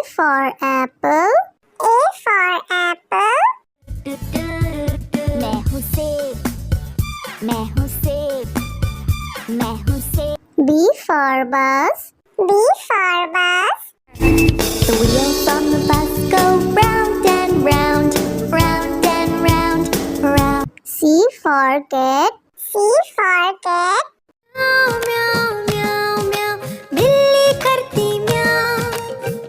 for apple. A for apple. मैं हूँ सेब, मैं हूँ सेब, मैं हूँ सेब। B for bus. B for bus. The wheels on the bus go round and round, round and round, round. C for cat. C for cat. म्याऊ म्याऊ म्याऊ म्याऊ, बिल्ली करती म्याऊ,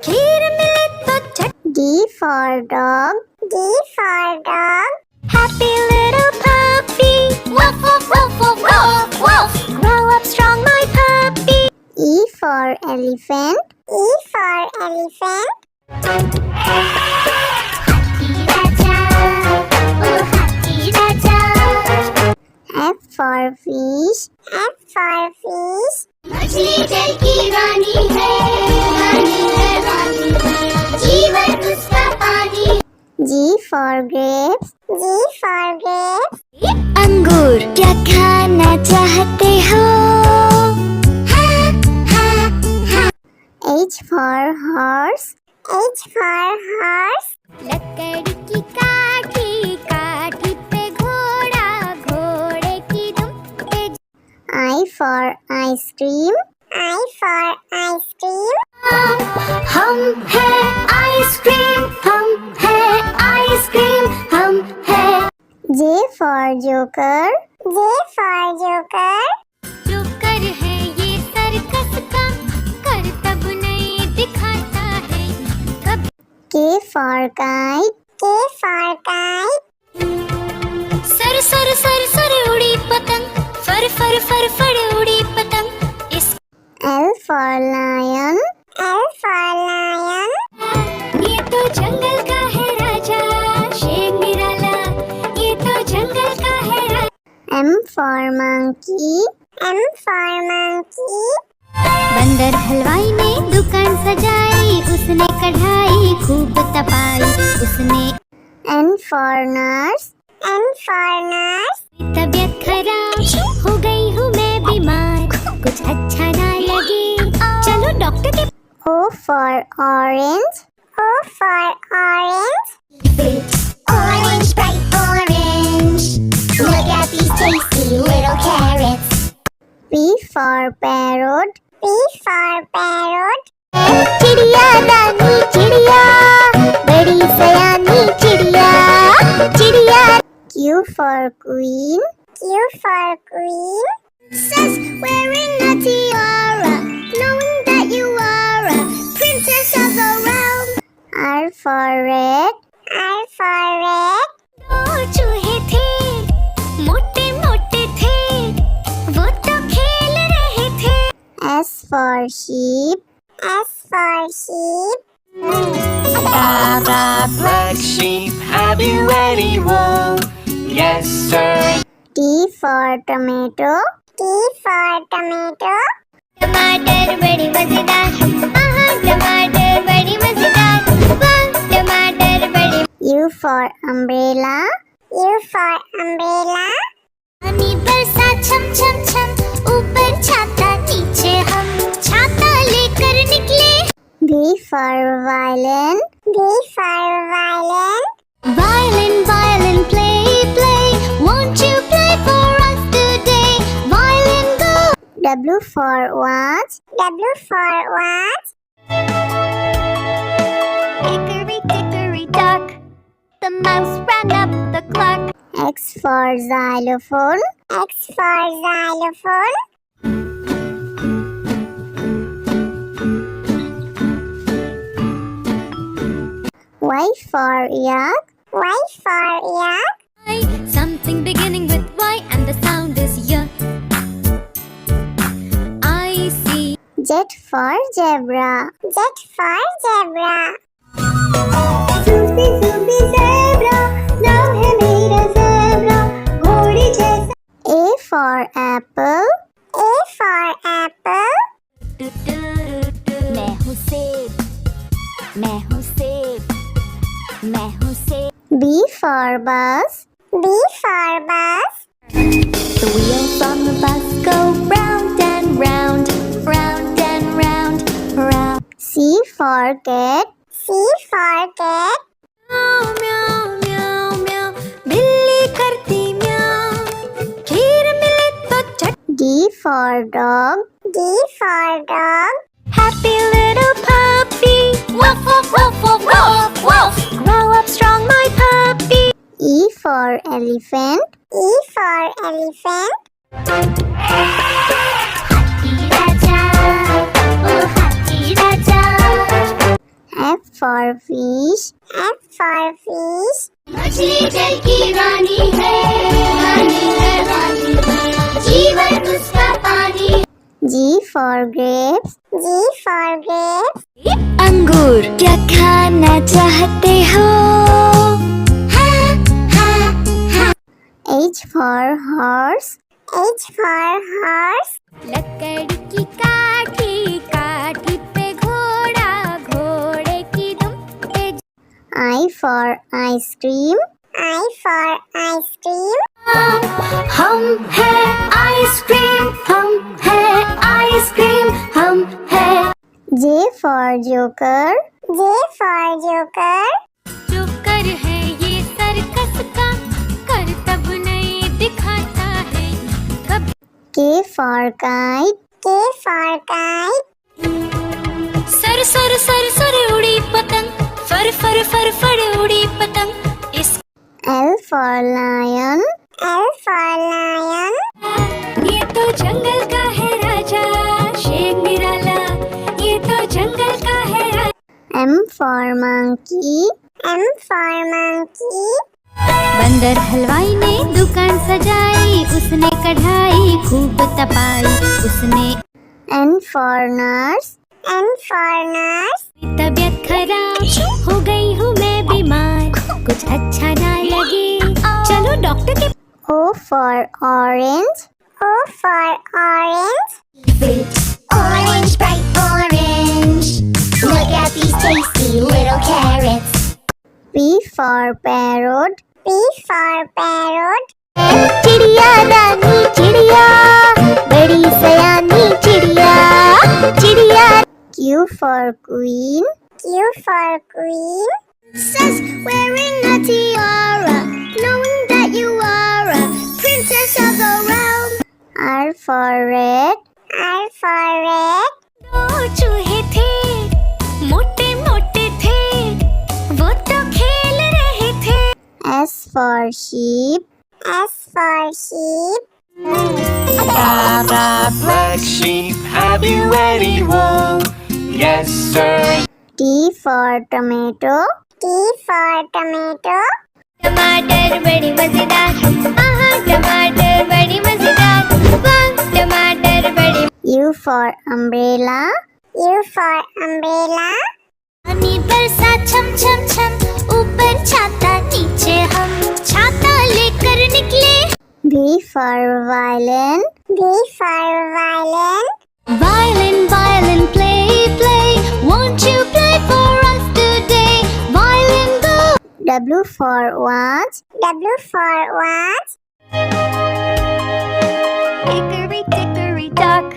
खीर मिले तो चट। D for dog. D for dog. Happy little puppy, woof woof woof woof woof woof. Grow up strong, my puppy. E for elephant. E for elephant. Happy raja, oh happy raja. F for fish. F for fish. मछली जल की रानी है, रानी है, रानी है, जीवन उसका पानी है। G for grapes. G for grapes. अंगूर क्या खाना चाहते हो? H for horse. H for horse. लकड़ी की काठी, काठी पे घोड़ा, घोड़े की दुम पे। I for ice cream. I for ice cream. हम है आइसक्रीम, हम है आइसक्रीम, हम है। J for joker. J for joker. Joker है ये सर्कस का, करतब नहीं दिखाता है कब। K for kite. K for kite. Sir sir sir sir उड़ी पतंग, फर फर फर फर उड़ी पतंग। इस L for lion. L for lion. ये तो जंगल का है राजा, शेर निराला, ये तो जंगल का है राजा। M for monkey. M for monkey. बंदर हलवाई ने दुकान सजाई, उसने कढ़ाई खूब तपाई, उसने। N for nurse. N for nurse. तबीयत खराब हो गई हूँ मैं बीमार, कुछ अच्छा ना लगे, चलो डॉक्टर के। O for orange. O for orange. Orange, bright orange, look at these tasty little carrots. P for parrot. P for parrot. चिड़िया दानी चिड़िया, बड़ी सयानी चिड़िया, चिड़िया। Q for queen. Q for queen. Princess wearing a tiara, knowing that you are a princess of the realm. R for red. R for red. दो चूहे थे, मोटे मोटे थे, वो तो खेल रहे थे। S for sheep. S for sheep. Black sheep, have you any wool? Yes, sir. T for tomato. T for tomato. टमाटर बड़ी मजेदार, आहा टमाटर बड़ी मजेदार, वाह टमाटर बड़ी। U for umbrella. U for umbrella. पानी बरसा छम छम छम, ऊपर छाता नीचे हम, छाता लेकर निकले। V for violin. V for violin. Violin, violin, play, play, won't you play for us today? Violin, go. W for watch. W for watch. Hickory dickory dock, the mouse ran up the clock. X for xylophone. X for xylophone. Y for yak. Y for yak. Y, something beginning with Y and the sound is Y. I see. Z for zebra. Z for zebra. Zoopy zoopy zebra, नाम है मेरा zebra, घोड़े जैसा। A for apple. A for apple. मैं हूँ सेब, मैं हूँ सेब, मैं हूँ सेब। B for bus. B for bus. The wheels on the bus go round and round, round and round, round. C for cat. C for cat. म्याऊ म्याऊ म्याऊ म्याऊ बिल्ली करती म्याऊ खीर मिले तो चट D for dog. D for dog. Happy little puppy woof woof woof woof woof woof grow up strong my puppy E for elephant. E for elephant. हाथी राजा ओ हाथी राजा F for fish. F for fish. मछली जल की रानी है रानी जीवन उसका पानी G for grapes. G for grapes. अंगूर क्या खाना चाहते हो H for horse. H for horse. लकड़ी की काठी काठी पे घोड़ा घोड़े की दुम पे I for ice cream. I for ice cream. हम है आइसक्रीम हम है आइसक्रीम हम है J for joker. J for joker. जो कर है ये सर्कस का करतब नहीं दिखाता है कभी K for kite. K for kite. Sir sir sir sir उड़ी पतंग फर फर फर फर उड़ी पतंग इस L for lion. L for lion. ये तो जंगल का है राजा शेर निराला ये तो जंगल का है राजा M for monkey. M for monkey. बंदर हलवाई ने दुकान सजाई उसने कढ़ाई खूब तपाई उसने N for nurse. N for nurse. तबीयत खराब हो गई हूँ मैं बीमार कुछ अच्छा ना लगे चलो डॉक्टर के O for orange. O for orange. Orange, bright orange. Look at these tasty little carrots. P for parrot. P for parrot. चिड़िया रानी चिड़िया बड़ी सयानी चिड़िया चिड़िया Q for queen. Q for queen. Princess wearing a tiara, knowing that you are a princess of the realm. R for red. R for red. दो चूहे थे मोटे मोटे थे वो तो खेल रहे थे S for sheep. S for sheep. Black sheep, have you any wool? Yes, sir. T for tomato. T for tomato. टमाटर बड़ी मजेदार आहा टमाटर बड़ी मजेदार वाह टमाटर बड़ी U for umbrella. U for umbrella. पानी बरसा छम छम छम ऊपर छाता नीचे हम छाता लेकर निकले V for violin. V for violin. Violin violin play play won't you play for us today violin go W for watch. W for watch. Hickory dickory dock,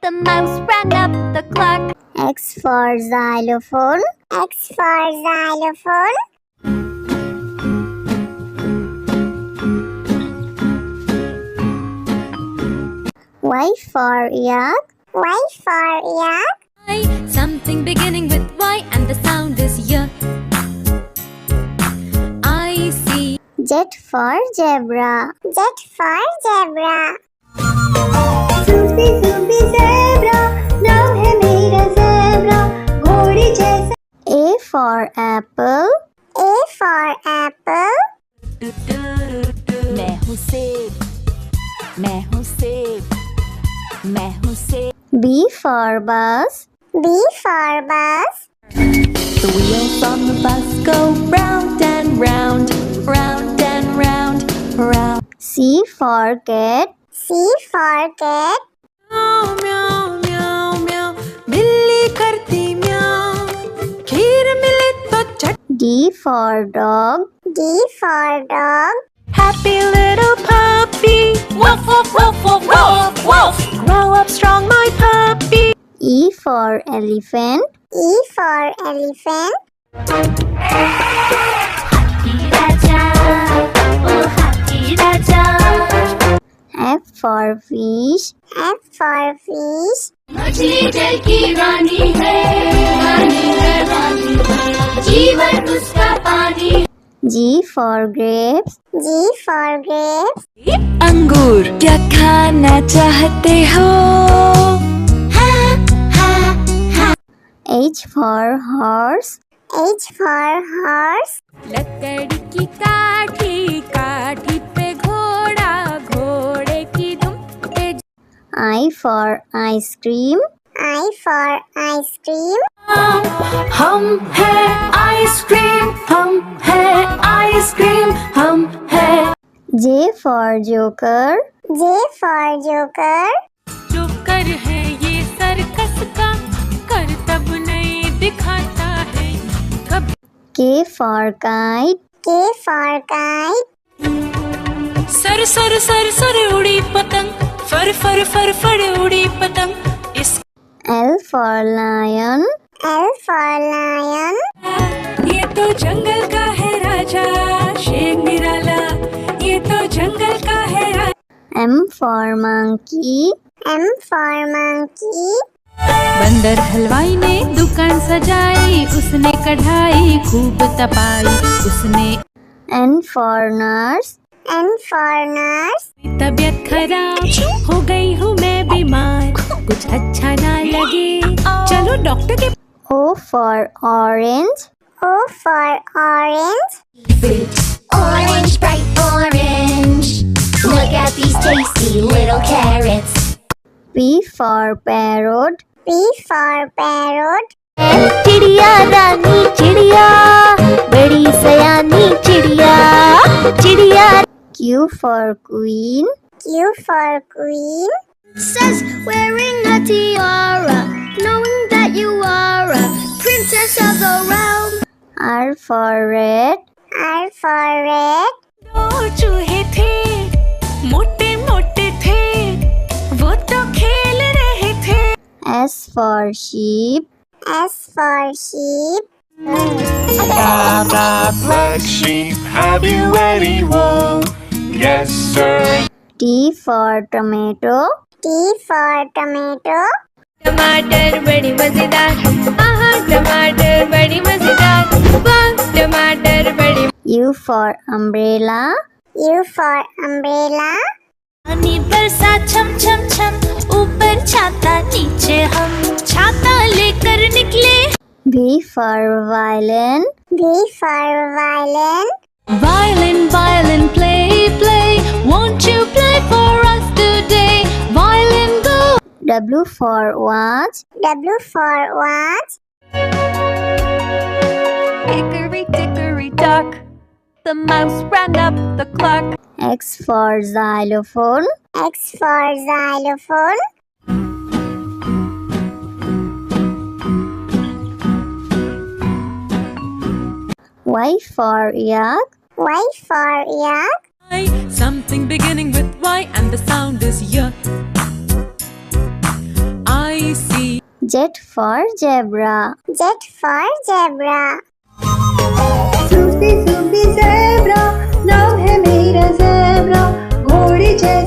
the mouse ran up the clock. X for xylophone. X for xylophone. Y for yak. Y for yak. something beginning with Y and the sound is Y I see Z for zebra. Z for zebra. Sufi Sufi zebra, नाम है मेरा zebra, घोड़े जैसा. A for apple. A for apple. मैं हूँ सेब मैं हूँ सेब मैं हूँ सेब B for bus. B for bus. The wheels on the bus go round and round round and round round C for cat. C for cat. म्याऊ म्याऊ म्याऊ म्याऊ बिल्ली करती म्याऊ खीर मिले तो चट D for dog. D for dog. Happy little puppy woof woof woof woof woof woof grow up strong my puppy E for elephant. E for elephant. हाथी राजा, ओ हाथी राजा। F for fish. F for fish. मछली जल की रानी है, रानी है, रानी है। जीवन उसका पानी। G for grapes. G for grapes. अंगूर क्या खाना चाहते हो? H for horse. H for horse. लकड़ी की काठी, काठी पे घोड़ा, घोड़े की दुम पे। I for ice cream. I for ice cream. हम है आइसक्रीम, हम है आइसक्रीम, हम है। J for joker. J for joker. Joker है ये सर्कस का, करतब नहीं दिखाता है कभी। K for kite. K for kite. Sir sir sir sir उड़ी पतंग, फर फर फर फर उड़ी पतंग। इस L for lion. L for lion. ये तो जंगल का है राजा, शेर निराला, ये तो जंगल का है राजा। M for monkey. M for monkey. बंदर हलवाई ने दुकान सजाई, उसने कढ़ाई खूब तपाई, उसने। N for nurse. N for nurse. तबीयत खराब हो गई हूँ मैं बीमार, कुछ अच्छा ना लगे, चलो डॉक्टर के। O for orange. O for orange. Orange, bright orange. Look at these tasty little carrots. P for parrot. P for parrot. चिड़िया रानी चिड़िया, बड़ी सयानी चिड़िया, चिड़िया। Q for queen. Q for queen. Says wearing a tiara, knowing that you are a princess of the realm. R for red. R for red. दो चूहे थे, मोटे मोटे थे, वो तो खेल रहे थे। S for sheep. S for sheep. Blah, blah, black sheep, have you any wool? Yes, sir. T for tomato. T for tomato. टमाटर बड़ी मजेदार, आहा टमाटर बड़ी मजेदार, वाह टमाटर बड़ी। U for umbrella. U for umbrella. पानी बरसा छम छम छम, ऊपर छाता नीचे हम, छाता लेकर निकले। V for violin. V for violin. Violin, violin, play, play, won't you play for us today? Violin, go. W for watch. W for watch. Hickory dickory dock, the mouse ran up the clock. X for xylophone. X for xylophone. Y for yak. Y for yak. Something beginning with Y and the sound is Y. I see. Z for zebra. Z for zebra. Sufi Sufi zebra, नाम है मेरा zebra, घोड़े जैसा।